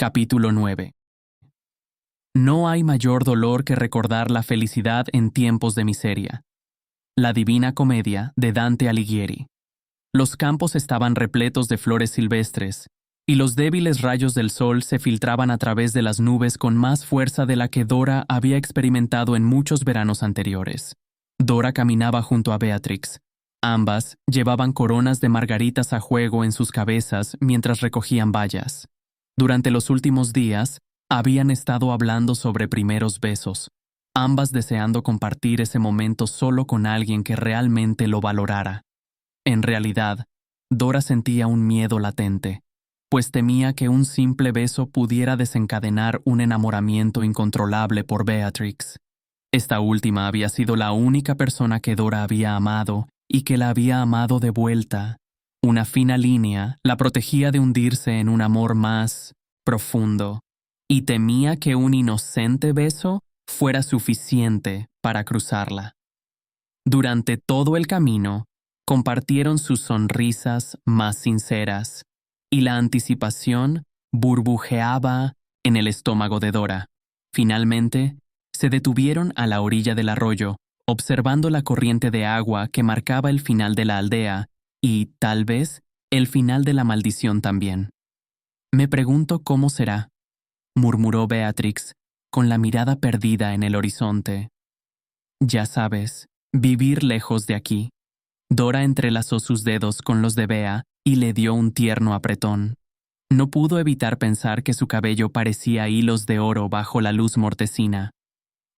Capítulo 9. No hay mayor dolor que recordar la felicidad en tiempos de miseria. La Divina Comedia de Dante Alighieri. Los campos estaban repletos de flores silvestres, y los débiles rayos del sol se filtraban a través de las nubes con más fuerza de la que Dora había experimentado en muchos veranos anteriores. Dora caminaba junto a Beatrix. Ambas llevaban coronas de margaritas a juego en sus cabezas mientras recogían bayas. Durante los últimos días, habían estado hablando sobre primeros besos, ambas deseando compartir ese momento solo con alguien que realmente lo valorara. En realidad, Dora sentía un miedo latente, pues temía que un simple beso pudiera desencadenar un enamoramiento incontrolable por Beatrix. Esta última había sido la única persona que Dora había amado y que la había amado de vuelta. Una fina línea la protegía de hundirse en un amor más profundo, y temía que un inocente beso fuera suficiente para cruzarla. Durante todo el camino, compartieron sus sonrisas más sinceras, y la anticipación burbujeaba en el estómago de Dora. Finalmente, se detuvieron a la orilla del arroyo, observando la corriente de agua que marcaba el final de la aldea y, tal vez, el final de la maldición también. «Me pregunto cómo será», murmuró Beatrix, con la mirada perdida en el horizonte. «Ya sabes, vivir lejos de aquí». Dora entrelazó sus dedos con los de Bea y le dio un tierno apretón. No pudo evitar pensar que su cabello parecía hilos de oro bajo la luz mortecina.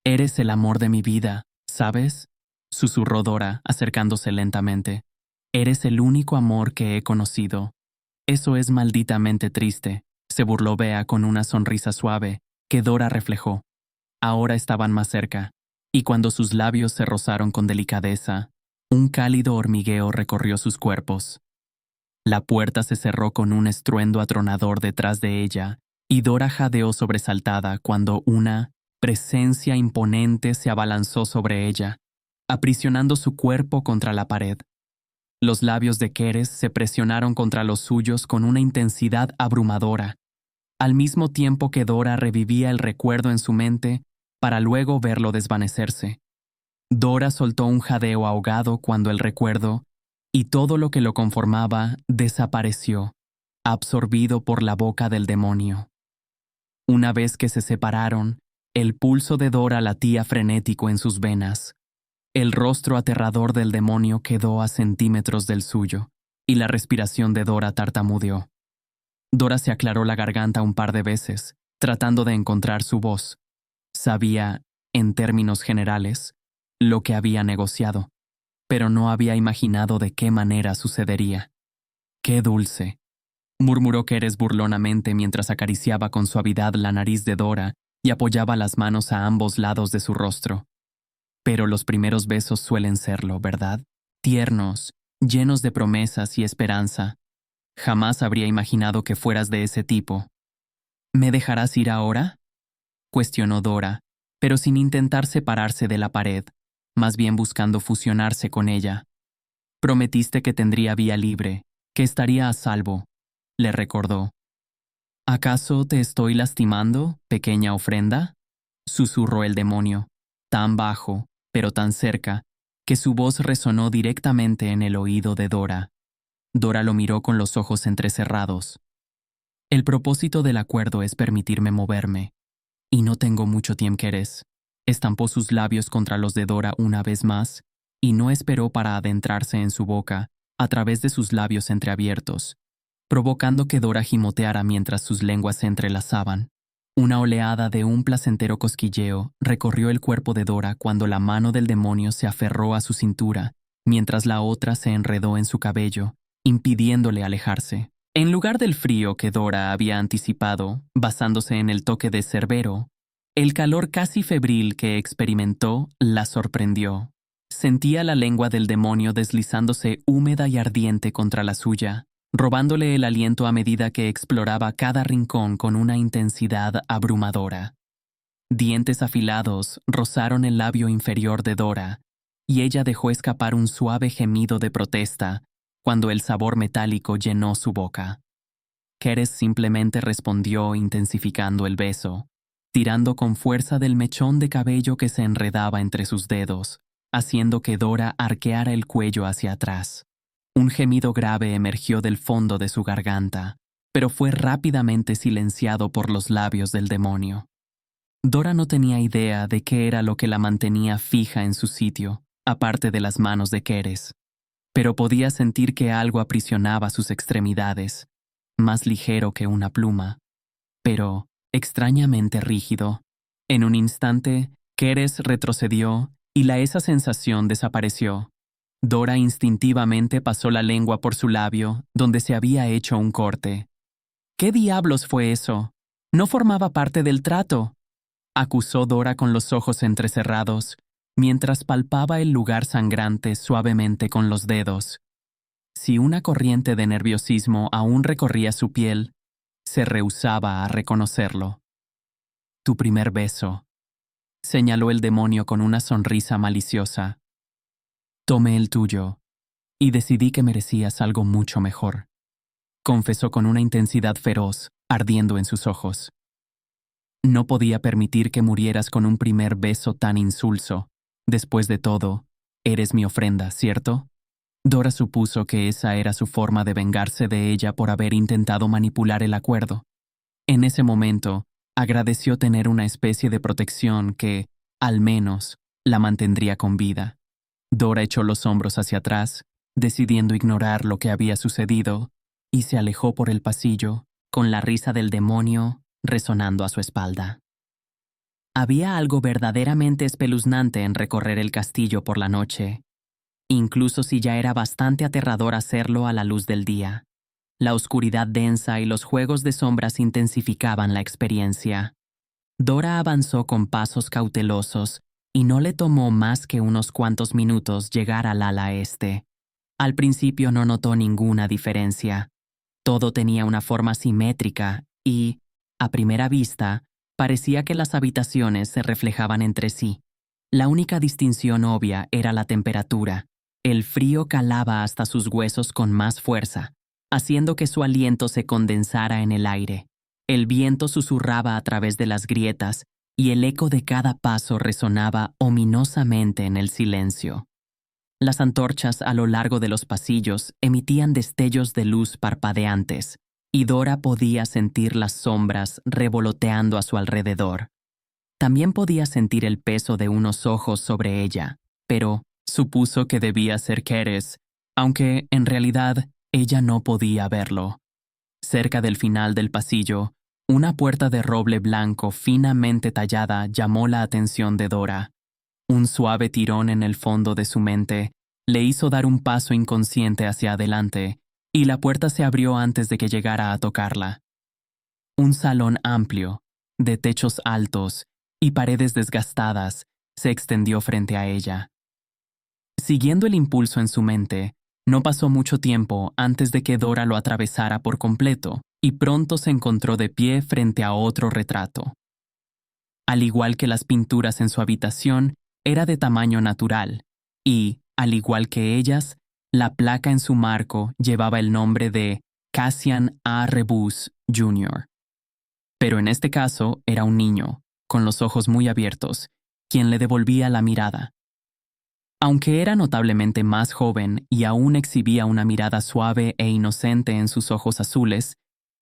«Eres el amor de mi vida, ¿sabes?», susurró Dora, acercándose lentamente. «Eres el único amor que he conocido». «Eso es malditamente triste», se burló Bea con una sonrisa suave, que Dora reflejó. Ahora estaban más cerca, y cuando sus labios se rozaron con delicadeza, un cálido hormigueo recorrió sus cuerpos. La puerta se cerró con un estruendo atronador detrás de ella, y Dora jadeó sobresaltada cuando una presencia imponente se abalanzó sobre ella, aprisionando su cuerpo contra la pared. Los labios de Keres se presionaron contra los suyos con una intensidad abrumadora, al mismo tiempo que Dora revivía el recuerdo en su mente para luego verlo desvanecerse. Dora soltó un jadeo ahogado cuando el recuerdo, y todo lo que lo conformaba, desapareció, absorbido por la boca del demonio. Una vez que se separaron, el pulso de Dora latía frenético en sus venas. El rostro aterrador del demonio quedó a centímetros del suyo, y la respiración de Dora tartamudeó. Dora se aclaró la garganta un par de veces, tratando de encontrar su voz. Sabía, en términos generales, lo que había negociado, pero no había imaginado de qué manera sucedería. «Qué dulce», murmuró Keres burlonamente mientras acariciaba con suavidad la nariz de Dora y apoyaba las manos a ambos lados de su rostro. «Pero los primeros besos suelen serlo, ¿verdad? Tiernos, llenos de promesas y esperanza. Jamás habría imaginado que fueras de ese tipo». «¿Me dejarás ir ahora?», cuestionó Dora, pero sin intentar separarse de la pared, más bien buscando fusionarse con ella. «Prometiste que tendría vía libre, que estaría a salvo», le recordó. «¿Acaso te estoy lastimando, pequeña ofrenda?», susurró el demonio, tan bajo, pero tan cerca, que su voz resonó directamente en el oído de Dora. Dora lo miró con los ojos entrecerrados. «El propósito del acuerdo es permitirme moverme, y no tengo mucho tiempo, Keres». Estampó sus labios contra los de Dora una vez más, y no esperó para adentrarse en su boca, a través de sus labios entreabiertos, provocando que Dora gimoteara mientras sus lenguas se entrelazaban. Una oleada de un placentero cosquilleo recorrió el cuerpo de Dora cuando la mano del demonio se aferró a su cintura, mientras la otra se enredó en su cabello, impidiéndole alejarse. En lugar del frío que Dora había anticipado, basándose en el toque de Cerbero, el calor casi febril que experimentó la sorprendió. Sentía la lengua del demonio deslizándose húmeda y ardiente contra la suya, robándole el aliento a medida que exploraba cada rincón con una intensidad abrumadora. Dientes afilados rozaron el labio inferior de Dora, y ella dejó escapar un suave gemido de protesta cuando el sabor metálico llenó su boca. Keres simplemente respondió intensificando el beso, tirando con fuerza del mechón de cabello que se enredaba entre sus dedos, haciendo que Dora arqueara el cuello hacia atrás. Un gemido grave emergió del fondo de su garganta, pero fue rápidamente silenciado por los labios del demonio. Dora no tenía idea de qué era lo que la mantenía fija en su sitio, aparte de las manos de Keres, pero podía sentir que algo aprisionaba sus extremidades, más ligero que una pluma, pero extrañamente rígido. En un instante, Keres retrocedió y esa sensación desapareció. Dora instintivamente pasó la lengua por su labio, donde se había hecho un corte. ¿Qué diablos fue eso? No formaba parte del trato, acusó Dora con los ojos entrecerrados, mientras palpaba el lugar sangrante suavemente con los dedos. Si una corriente de nerviosismo aún recorría su piel, se rehusaba a reconocerlo. Tu primer beso, señaló el demonio con una sonrisa maliciosa. Tomé el tuyo, y decidí que merecías algo mucho mejor, confesó con una intensidad feroz, ardiendo en sus ojos. No podía permitir que murieras con un primer beso tan insulso. Después de todo, eres mi ofrenda, ¿cierto? Dora supuso que esa era su forma de vengarse de ella por haber intentado manipular el acuerdo. En ese momento, agradeció tener una especie de protección que, al menos, la mantendría con vida. Dora echó los hombros hacia atrás, decidiendo ignorar lo que había sucedido, y se alejó por el pasillo, con la risa del demonio resonando a su espalda. Había algo verdaderamente espeluznante en recorrer el castillo por la noche, incluso si ya era bastante aterrador hacerlo a la luz del día. La oscuridad densa y los juegos de sombras intensificaban la experiencia. Dora avanzó con pasos cautelosos y no le tomó más que unos cuantos minutos llegar al ala este. Al principio no notó ninguna diferencia. Todo tenía una forma simétrica y, a primera vista, parecía que las habitaciones se reflejaban entre sí. La única distinción obvia era la temperatura. El frío calaba hasta sus huesos con más fuerza, haciendo que su aliento se condensara en el aire. El viento susurraba a través de las grietas y el eco de cada paso resonaba ominosamente en el silencio. Las antorchas a lo largo de los pasillos emitían destellos de luz parpadeantes, y Dora podía sentir las sombras revoloteando a su alrededor. También podía sentir el peso de unos ojos sobre ella, pero supuso que debía ser Keres, aunque, en realidad, ella no podía verlo. Cerca del final del pasillo, una puerta de roble blanco finamente tallada llamó la atención de Dora. Un suave tirón en el fondo de su mente le hizo dar un paso inconsciente hacia adelante, y la puerta se abrió antes de que llegara a tocarla. Un salón amplio, de techos altos y paredes desgastadas, se extendió frente a ella. Siguiendo el impulso en su mente, no pasó mucho tiempo antes de que Dora lo atravesara por completo, y pronto se encontró de pie frente a otro retrato. Al igual que las pinturas en su habitación, era de tamaño natural, y, al igual que ellas, la placa en su marco llevaba el nombre de Cassian A. Rebus, Jr. Pero en este caso era un niño, con los ojos muy abiertos, quien le devolvía la mirada. Aunque era notablemente más joven y aún exhibía una mirada suave e inocente en sus ojos azules,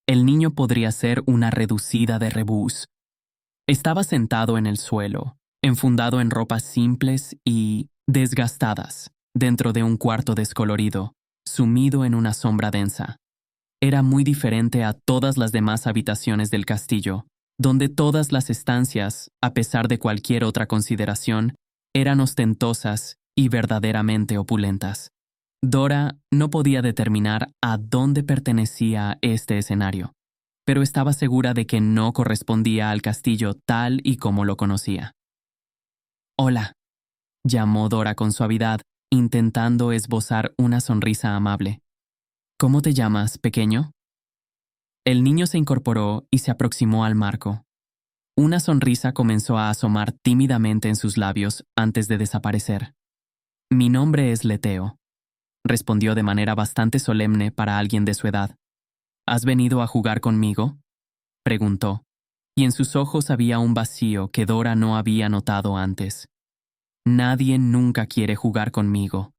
el niño podría ser una reducida de Rebus. Estaba sentado en el suelo, enfundado en ropas simples y desgastadas, dentro de un cuarto descolorido, sumido en una sombra densa. Era muy diferente a todas las demás habitaciones del castillo, donde todas las estancias, a pesar de cualquier otra consideración, eran ostentosas y verdaderamente opulentas. Dora no podía determinar a dónde pertenecía este escenario, pero estaba segura de que no correspondía al castillo tal y como lo conocía. «Hola», llamó Dora con suavidad, intentando esbozar una sonrisa amable. «¿Cómo te llamas, pequeño?» El niño se incorporó y se aproximó al marco. Una sonrisa comenzó a asomar tímidamente en sus labios antes de desaparecer. «Mi nombre es Leteo», respondió de manera bastante solemne para alguien de su edad. ¿Has venido a jugar conmigo?, preguntó, y en sus ojos había un vacío que Dora no había notado antes. Nadie nunca quiere jugar conmigo.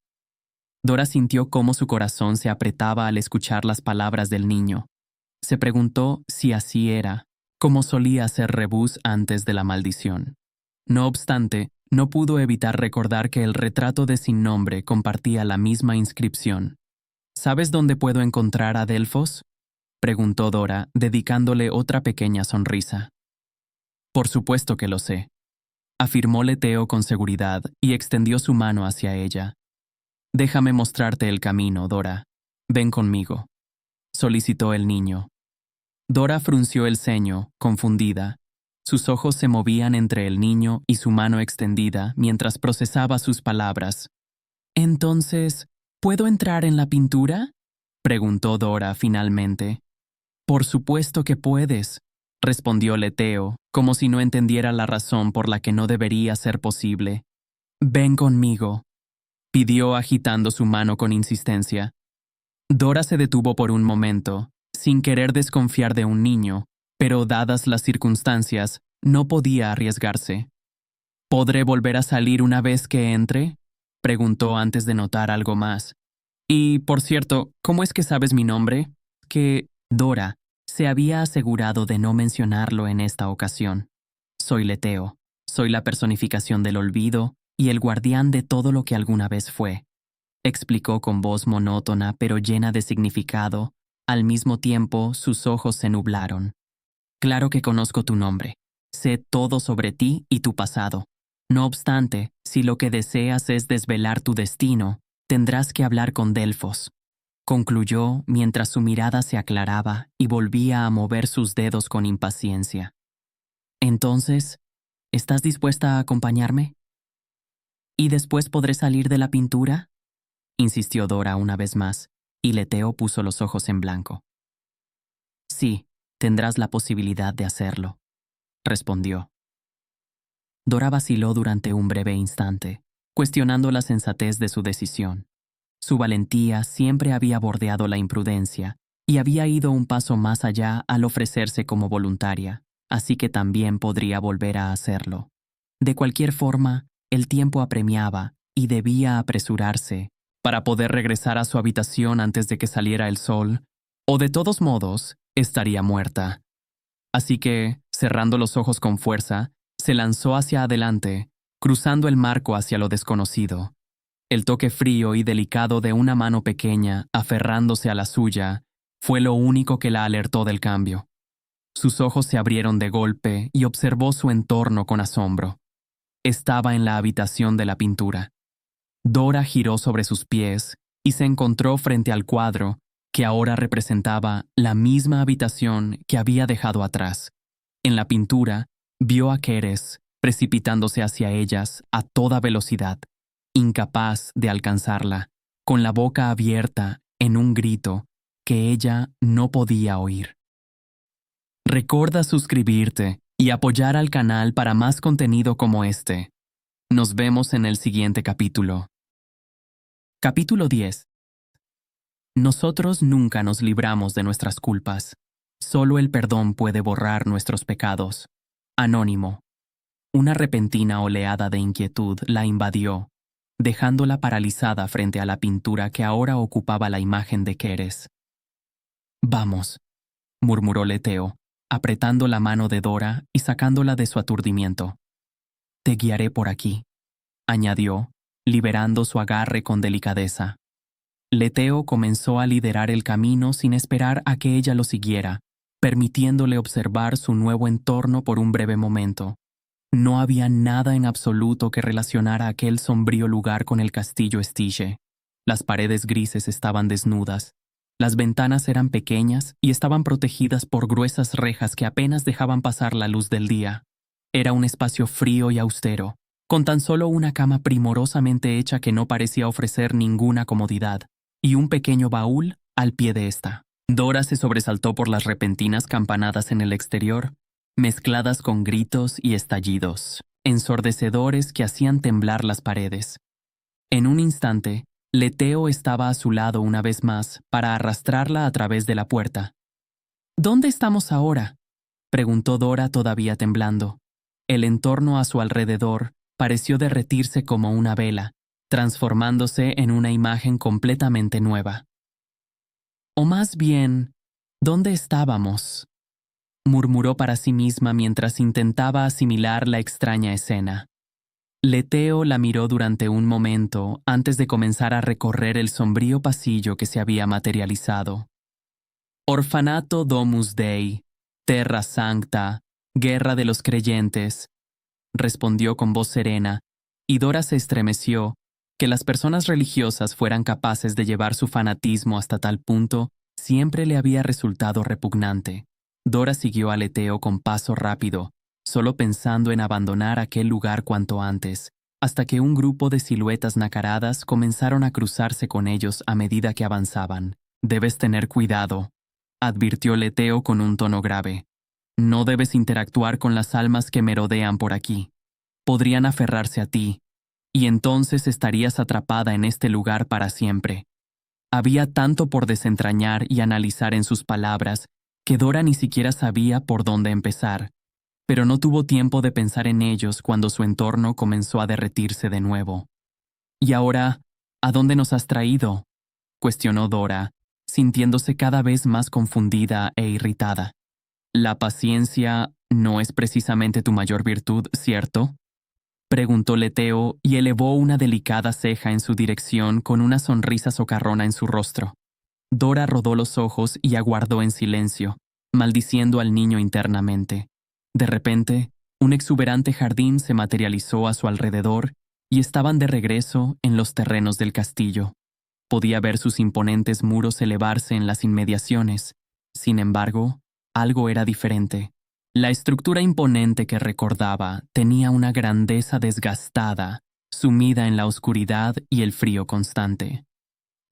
Dora sintió cómo su corazón se apretaba al escuchar las palabras del niño. Se preguntó si así era, como solía ser Rebus antes de la maldición. No obstante, no pudo evitar recordar que el retrato de Sin Nombre compartía la misma inscripción. ¿Sabes dónde puedo encontrar a Delfos?, preguntó Dora, dedicándole otra pequeña sonrisa. Por supuesto que lo sé, afirmó Leteo con seguridad y extendió su mano hacia ella. Déjame mostrarte el camino, Dora. Ven conmigo, solicitó el niño. Dora frunció el ceño, confundida. Sus ojos se movían entre el niño y su mano extendida mientras procesaba sus palabras. «Entonces, ¿puedo entrar en la pintura?», preguntó Dora finalmente. «Por supuesto que puedes», respondió Leteo, como si no entendiera la razón por la que no debería ser posible. «Ven conmigo», pidió agitando su mano con insistencia. Dora se detuvo por un momento, sin querer desconfiar de un niño, pero dadas las circunstancias, no podía arriesgarse. «¿Podré volver a salir una vez que entre?», preguntó antes de notar algo más. «Y, por cierto, ¿cómo es que sabes mi nombre?», que Dora se había asegurado de no mencionarlo en esta ocasión. «Soy Leteo, soy la personificación del olvido y el guardián de todo lo que alguna vez fue», explicó con voz monótona pero llena de significado. Al mismo tiempo, sus ojos se nublaron. «Claro que conozco tu nombre. Sé todo sobre ti y tu pasado. No obstante, si lo que deseas es desvelar tu destino, tendrás que hablar con Delfos», concluyó mientras su mirada se aclaraba y volvía a mover sus dedos con impaciencia. «Entonces, ¿estás dispuesta a acompañarme?». «¿Y después podré salir de la pintura?», insistió Dora una vez más, y Leteo puso los ojos en blanco. «Sí, tendrás la posibilidad de hacerlo», respondió. Dora vaciló durante un breve instante, cuestionando la sensatez de su decisión. Su valentía siempre había bordeado la imprudencia y había ido un paso más allá al ofrecerse como voluntaria, así que también podría volver a hacerlo. De cualquier forma, el tiempo apremiaba y debía apresurarse para poder regresar a su habitación antes de que saliera el sol, o de todos modos, estaría muerta. Así que, cerrando los ojos con fuerza, se lanzó hacia adelante, cruzando el marco hacia lo desconocido. El toque frío y delicado de una mano pequeña aferrándose a la suya fue lo único que la alertó del cambio. Sus ojos se abrieron de golpe y observó su entorno con asombro. Estaba en la habitación de la pintura. Dora giró sobre sus pies y se encontró frente al cuadro que ahora representaba la misma habitación que había dejado atrás. En la pintura, vio a Keres precipitándose hacia ellas a toda velocidad, incapaz de alcanzarla, con la boca abierta en un grito que ella no podía oír. Recuerda suscribirte y apoyar al canal para más contenido como este. Nos vemos en el siguiente capítulo. Capítulo 10. Nosotros nunca nos libramos de nuestras culpas. Solo el perdón puede borrar nuestros pecados. Anónimo. Una repentina oleada de inquietud la invadió, dejándola paralizada frente a la pintura que ahora ocupaba la imagen de Keres. «Vamos», murmuró Leteo, apretando la mano de Dora y sacándola de su aturdimiento. «Te guiaré por aquí», añadió, liberando su agarre con delicadeza. Leteo comenzó a liderar el camino sin esperar a que ella lo siguiera, permitiéndole observar su nuevo entorno por un breve momento. No había nada en absoluto que relacionara aquel sombrío lugar con el castillo Stygie. Las paredes grises estaban desnudas. Las ventanas eran pequeñas y estaban protegidas por gruesas rejas que apenas dejaban pasar la luz del día. Era un espacio frío y austero, con tan solo una cama primorosamente hecha que no parecía ofrecer ninguna comodidad, y un pequeño baúl al pie de esta. Dora se sobresaltó por las repentinas campanadas en el exterior, mezcladas con gritos y estallidos ensordecedores que hacían temblar las paredes. En un instante, Leteo estaba a su lado una vez más para arrastrarla a través de la puerta. ¿Dónde estamos ahora?, preguntó Dora todavía temblando. El entorno a su alrededor pareció derretirse como una vela, transformándose en una imagen completamente nueva. O más bien, ¿dónde estábamos?, murmuró para sí misma mientras intentaba asimilar la extraña escena. Leteo la miró durante un momento antes de comenzar a recorrer el sombrío pasillo que se había materializado. Orfanato Domus Dei, Terra Sancta, Guerra de los Creyentes, respondió con voz serena, y Dora se estremeció. Que las personas religiosas fueran capaces de llevar su fanatismo hasta tal punto siempre le había resultado repugnante. Dora siguió a Leteo con paso rápido, solo pensando en abandonar aquel lugar cuanto antes, hasta que un grupo de siluetas nacaradas comenzaron a cruzarse con ellos a medida que avanzaban. «Debes tener cuidado», advirtió Leteo con un tono grave. «No debes interactuar con las almas que merodean por aquí. Podrían aferrarse a ti, y entonces estarías atrapada en este lugar para siempre». Había tanto por desentrañar y analizar en sus palabras que Dora ni siquiera sabía por dónde empezar, pero no tuvo tiempo de pensar en ellos cuando su entorno comenzó a derretirse de nuevo. «¿Y ahora, a dónde nos has traído?», cuestionó Dora, sintiéndose cada vez más confundida e irritada. «La paciencia no es precisamente tu mayor virtud, ¿cierto?», preguntó Leteo y elevó una delicada ceja en su dirección con una sonrisa socarrona en su rostro. Dora rodó los ojos y aguardó en silencio, maldiciendo al niño internamente. De repente, un exuberante jardín se materializó a su alrededor y estaban de regreso en los terrenos del castillo. Podía ver sus imponentes muros elevarse en las inmediaciones. Sin embargo, algo era diferente. La estructura imponente que recordaba tenía una grandeza desgastada, sumida en la oscuridad y el frío constante.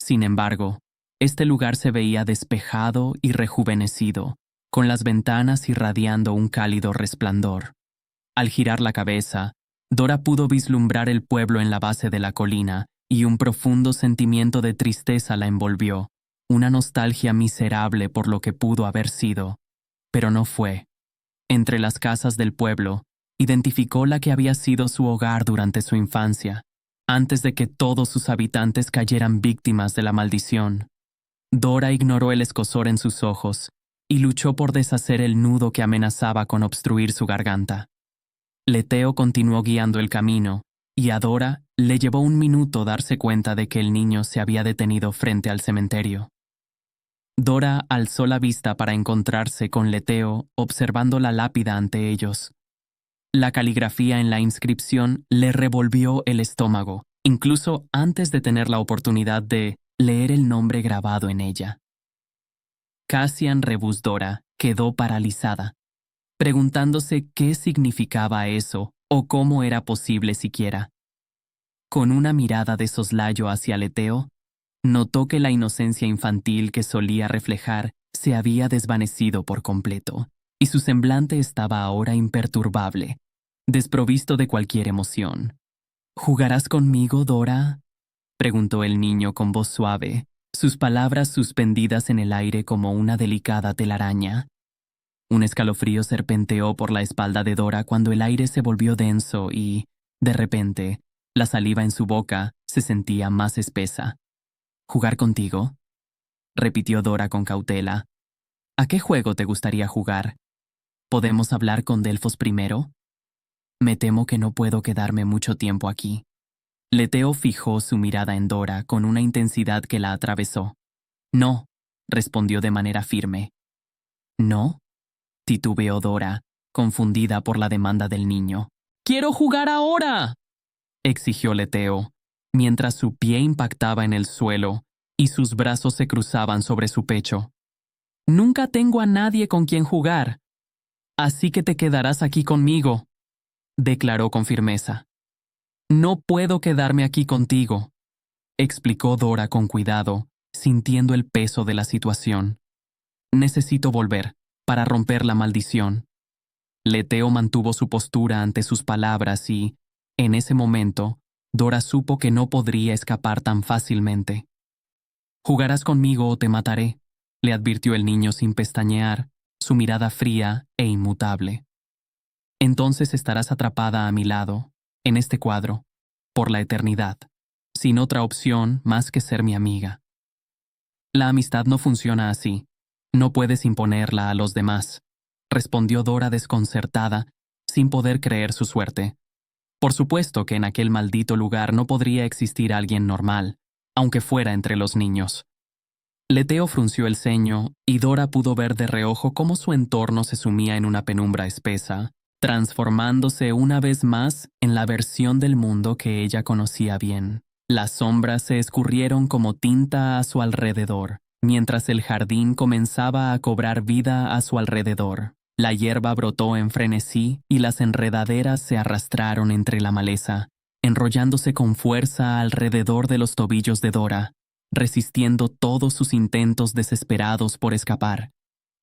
Sin embargo, este lugar se veía despejado y rejuvenecido, con las ventanas irradiando un cálido resplandor. Al girar la cabeza, Dora pudo vislumbrar el pueblo en la base de la colina, y un profundo sentimiento de tristeza la envolvió, una nostalgia miserable por lo que pudo haber sido, pero no fue. Entre las casas del pueblo, identificó la que había sido su hogar durante su infancia, antes de que todos sus habitantes cayeran víctimas de la maldición. Dora ignoró el escozor en sus ojos y luchó por deshacer el nudo que amenazaba con obstruir su garganta. Leteo continuó guiando el camino, y a Dora le llevó un minuto darse cuenta de que el niño se había detenido frente al cementerio. Dora alzó la vista para encontrarse con Leteo observando la lápida ante ellos. La caligrafía en la inscripción le revolvió el estómago, incluso antes de tener la oportunidad de leer el nombre grabado en ella. Cassian Rebus Dora quedó paralizada, preguntándose qué significaba eso o cómo era posible siquiera. Con una mirada de soslayo hacia Leteo, notó que la inocencia infantil que solía reflejar se había desvanecido por completo, y su semblante estaba ahora imperturbable, desprovisto de cualquier emoción. «¿Jugarás conmigo, Dora?», preguntó el niño con voz suave, sus palabras suspendidas en el aire como una delicada telaraña. Un escalofrío serpenteó por la espalda de Dora cuando el aire se volvió denso y, de repente, la saliva en su boca se sentía más espesa. «¿Jugar contigo?», repitió Dora con cautela. «¿A qué juego te gustaría jugar? ¿Podemos hablar con Delfos primero? Me temo que no puedo quedarme mucho tiempo aquí». Leteo fijó su mirada en Dora con una intensidad que la atravesó. «No», respondió de manera firme. «¿No?», titubeó Dora, confundida por la demanda del niño. «¡Quiero jugar ahora!», exigió Leteo, mientras su pie impactaba en el suelo y sus brazos se cruzaban sobre su pecho. «Nunca tengo a nadie con quien jugar, así que te quedarás aquí conmigo», declaró con firmeza. «No puedo quedarme aquí contigo», explicó Dora con cuidado, sintiendo el peso de la situación. «Necesito volver, para romper la maldición». Leteo mantuvo su postura ante sus palabras y, en ese momento, Dora supo que no podría escapar tan fácilmente. «Jugarás conmigo o te mataré», le advirtió el niño sin pestañear, su mirada fría e inmutable. Entonces estarás atrapada a mi lado, en este cuadro, por la eternidad, sin otra opción más que ser mi amiga. La amistad no funciona así. No puedes imponerla a los demás, respondió Dora desconcertada, sin poder creer su suerte. Por supuesto que en aquel maldito lugar no podría existir alguien normal, aunque fuera entre los niños. Leteo frunció el ceño y Dora pudo ver de reojo cómo su entorno se sumía en una penumbra espesa, transformándose una vez más en la versión del mundo que ella conocía bien. Las sombras se escurrieron como tinta a su alrededor, mientras el jardín comenzaba a cobrar vida a su alrededor. La hierba brotó en frenesí y las enredaderas se arrastraron entre la maleza, enrollándose con fuerza alrededor de los tobillos de Dora, resistiendo todos sus intentos desesperados por escapar.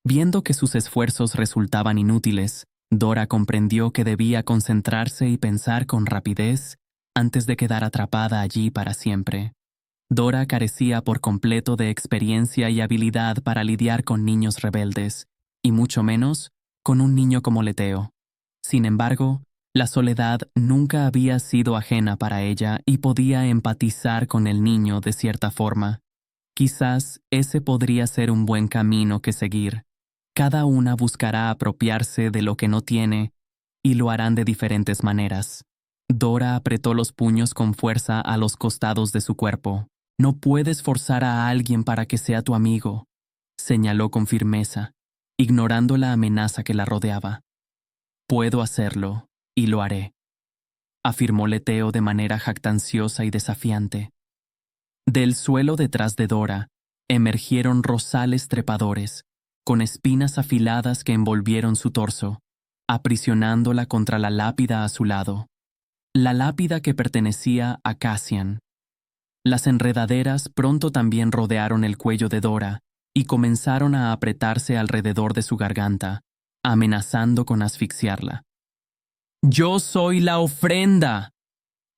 Viendo que sus esfuerzos resultaban inútiles, Dora comprendió que debía concentrarse y pensar con rapidez antes de quedar atrapada allí para siempre. Dora carecía por completo de experiencia y habilidad para lidiar con niños rebeldes, y mucho menos con un niño como Leteo. Sin embargo, la soledad nunca había sido ajena para ella y podía empatizar con el niño de cierta forma. Quizás ese podría ser un buen camino que seguir. Cada una buscará apropiarse de lo que no tiene y lo harán de diferentes maneras. Dora apretó los puños con fuerza a los costados de su cuerpo. No puedes forzar a alguien para que sea tu amigo, señaló con firmeza, ignorando la amenaza que la rodeaba. Puedo hacerlo, y lo haré, afirmó Leteo de manera jactanciosa y desafiante. Del suelo detrás de Dora emergieron rosales trepadores, con espinas afiladas que envolvieron su torso, aprisionándola contra la lápida a su lado. La lápida que pertenecía a Cassian. Las enredaderas pronto también rodearon el cuello de Dora y comenzaron a apretarse alrededor de su garganta, amenazando con asfixiarla. «¡Yo soy la ofrenda!»,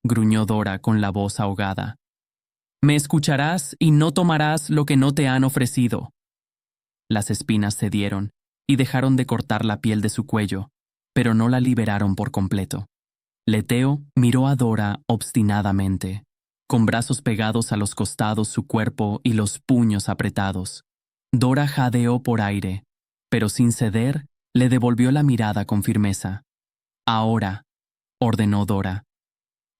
gruñó Dora con la voz ahogada. «Me escucharás y no tomarás lo que no te han ofrecido». Las espinas cedieron y dejaron de cortar la piel de su cuello, pero no la liberaron por completo. Leteo miró a Dora obstinadamente, con brazos pegados a los costados su cuerpo y los puños apretados. Dora jadeó por aire, pero sin ceder, le devolvió la mirada con firmeza. «Ahora», ordenó Dora.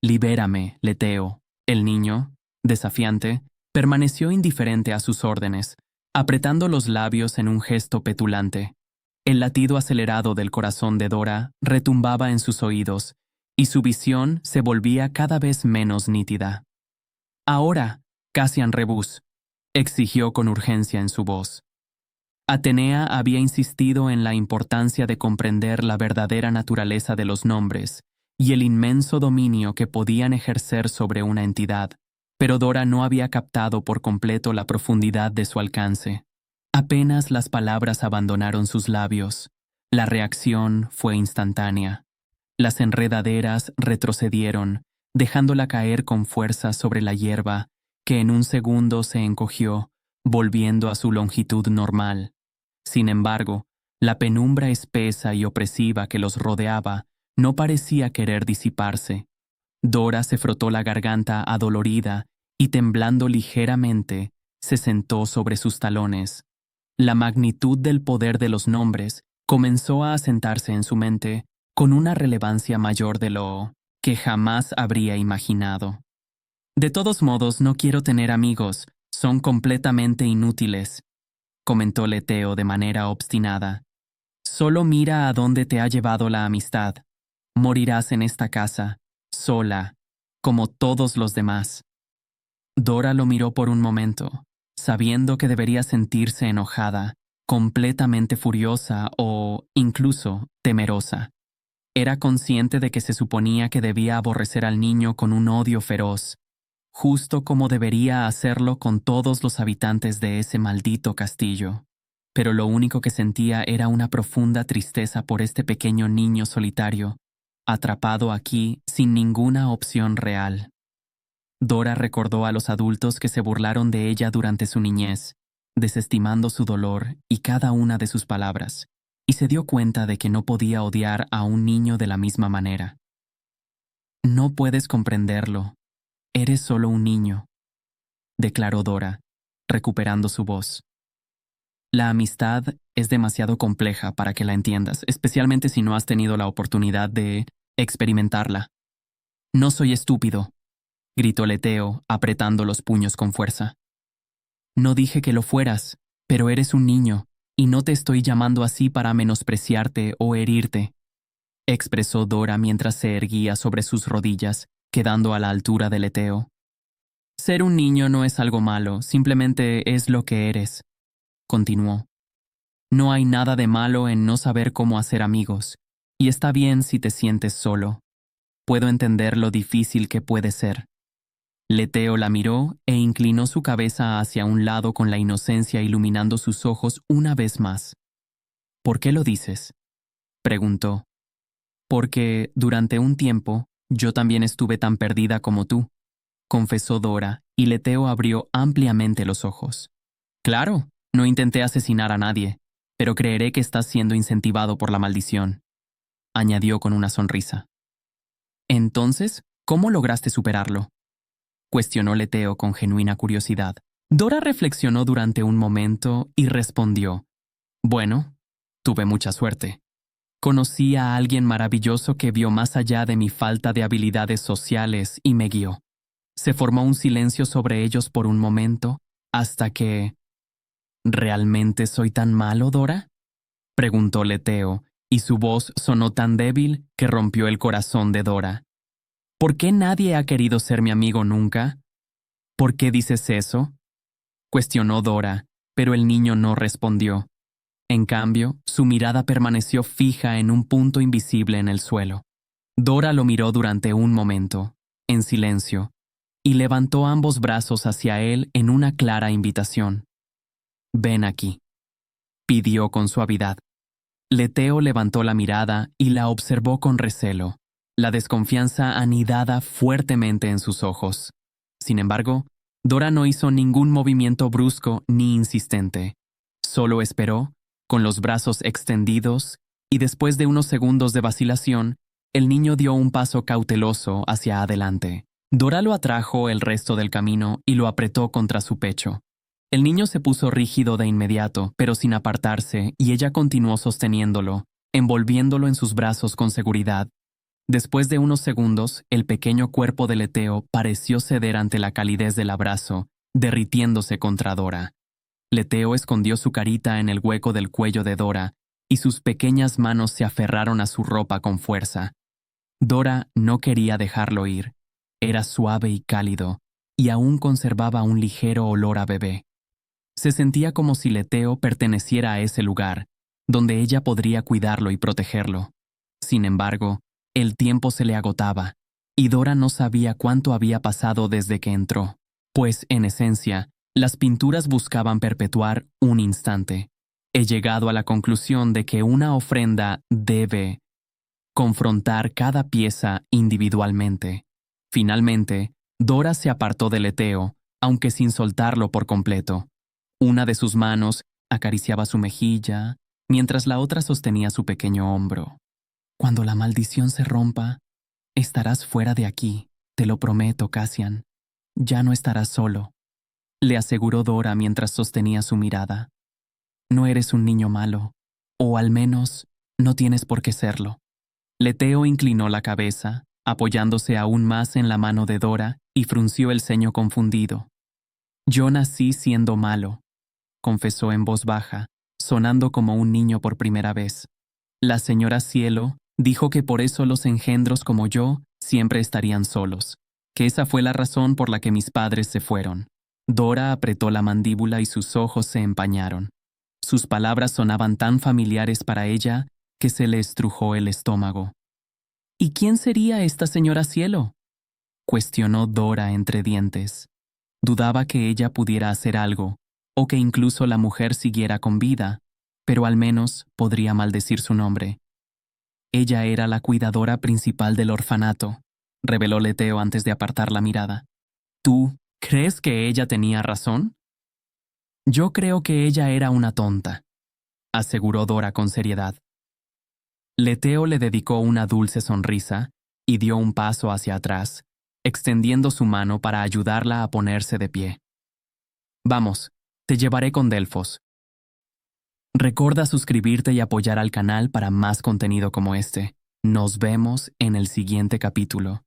«Libérame, Leteo». El niño, desafiante, permaneció indiferente a sus órdenes, apretando los labios en un gesto petulante. El latido acelerado del corazón de Dora retumbaba en sus oídos, y su visión se volvía cada vez menos nítida. «Ahora, Cassian Rebus», exigió con urgencia en su voz. Atenea había insistido en la importancia de comprender la verdadera naturaleza de los nombres y el inmenso dominio que podían ejercer sobre una entidad, pero Dora no había captado por completo la profundidad de su alcance. Apenas las palabras abandonaron sus labios, la reacción fue instantánea. Las enredaderas retrocedieron, dejándola caer con fuerza sobre la hierba, que en un segundo se encogió, volviendo a su longitud normal. Sin embargo, la penumbra espesa y opresiva que los rodeaba no parecía querer disiparse. Dora se frotó la garganta adolorida y, temblando ligeramente, se sentó sobre sus talones. La magnitud del poder de los nombres comenzó a asentarse en su mente con una relevancia mayor de lo que jamás habría imaginado. «De todos modos, no quiero tener amigos, son completamente inútiles», comentó Leteo de manera obstinada. «Solo mira a dónde te ha llevado la amistad. Morirás en esta casa, sola, como todos los demás». Dora lo miró por un momento, sabiendo que debería sentirse enojada, completamente furiosa o, incluso, temerosa. Era consciente de que se suponía que debía aborrecer al niño con un odio feroz, justo como debería hacerlo con todos los habitantes de ese maldito castillo. Pero lo único que sentía era una profunda tristeza por este pequeño niño solitario, atrapado aquí sin ninguna opción real. Dora recordó a los adultos que se burlaron de ella durante su niñez, desestimando su dolor y cada una de sus palabras, y se dio cuenta de que no podía odiar a un niño de la misma manera. No puedes comprenderlo. Eres solo un niño, declaró Dora, recuperando su voz. La amistad es demasiado compleja para que la entiendas, especialmente si no has tenido la oportunidad de experimentarla. No soy estúpido, gritó Leteo, apretando los puños con fuerza. No dije que lo fueras, pero eres un niño, y no te estoy llamando así para menospreciarte o herirte, expresó Dora mientras se erguía sobre sus rodillas, quedando a la altura de Leteo. Ser un niño no es algo malo, simplemente es lo que eres, continuó. No hay nada de malo en no saber cómo hacer amigos, y está bien si te sientes solo. Puedo entender lo difícil que puede ser. Leteo la miró e inclinó su cabeza hacia un lado con la inocencia iluminando sus ojos una vez más. ¿Por qué lo dices?, preguntó. Porque, durante un tiempo, yo también estuve tan perdida como tú, confesó Dora, y Leteo abrió ampliamente los ojos. Claro, no intenté asesinar a nadie, pero creeré que estás siendo incentivado por la maldición, añadió con una sonrisa. Entonces, ¿cómo lograste superarlo?, cuestionó Leteo con genuina curiosidad. Dora reflexionó durante un momento y respondió. Bueno, tuve mucha suerte. Conocí a alguien maravilloso que vio más allá de mi falta de habilidades sociales y me guió. Se formó un silencio sobre ellos por un momento, hasta que... ¿Realmente soy tan malo, Dora?, preguntó Leteo, y su voz sonó tan débil que rompió el corazón de Dora. ¿Por qué nadie ha querido ser mi amigo nunca? ¿Por qué dices eso?, cuestionó Dora, pero el niño no respondió. En cambio, su mirada permaneció fija en un punto invisible en el suelo. Dora lo miró durante un momento, en silencio, y levantó ambos brazos hacia él en una clara invitación. «Ven aquí», pidió con suavidad. Leteo levantó la mirada y la observó con recelo, la desconfianza anidada fuertemente en sus ojos. Sin embargo, Dora no hizo ningún movimiento brusco ni insistente. Solo esperó, con los brazos extendidos, y después de unos segundos de vacilación, el niño dio un paso cauteloso hacia adelante. Dora lo atrajo el resto del camino y lo apretó contra su pecho. El niño se puso rígido de inmediato, pero sin apartarse, y ella continuó sosteniéndolo, envolviéndolo en sus brazos con seguridad. Después de unos segundos, el pequeño cuerpo de Leteo pareció ceder ante la calidez del abrazo, derritiéndose contra Dora. Leteo escondió su carita en el hueco del cuello de Dora, y sus pequeñas manos se aferraron a su ropa con fuerza. Dora no quería dejarlo ir. Era suave y cálido, y aún conservaba un ligero olor a bebé. Se sentía como si Leteo perteneciera a ese lugar, donde ella podría cuidarlo y protegerlo. Sin embargo, el tiempo se le agotaba, y Dora no sabía cuánto había pasado desde que entró, pues, en esencia, las pinturas buscaban perpetuar un instante. He llegado a la conclusión de que una ofrenda debe confrontar cada pieza individualmente. Finalmente, Dora se apartó de Leteo, aunque sin soltarlo por completo. Una de sus manos acariciaba su mejilla, mientras la otra sostenía su pequeño hombro. Cuando la maldición se rompa, estarás fuera de aquí, te lo prometo, Cassian. Ya no estarás solo, le aseguró Dora mientras sostenía su mirada. No eres un niño malo, o al menos no tienes por qué serlo. Leteo inclinó la cabeza, apoyándose aún más en la mano de Dora, y frunció el ceño confundido. Yo nací siendo malo, confesó en voz baja, sonando como un niño por primera vez. La señora Cielo dijo que por eso los engendros como yo siempre estarían solos, que esa fue la razón por la que mis padres se fueron. Dora apretó la mandíbula y sus ojos se empañaron. Sus palabras sonaban tan familiares para ella que se le estrujó el estómago. ¿Y quién sería esta señora Cielo?, cuestionó Dora entre dientes. Dudaba que ella pudiera hacer algo, o que incluso la mujer siguiera con vida, pero al menos podría maldecir su nombre. Ella era la cuidadora principal del orfanato, reveló Leteo antes de apartar la mirada. ¿Tú crees que ella tenía razón? Yo creo que ella era una tonta, aseguró Dora con seriedad. Leteo le dedicó una dulce sonrisa y dio un paso hacia atrás, extendiendo su mano para ayudarla a ponerse de pie. Vamos, te llevaré con Delfos. Recuerda suscribirte y apoyar al canal para más contenido como este. Nos vemos en el siguiente capítulo.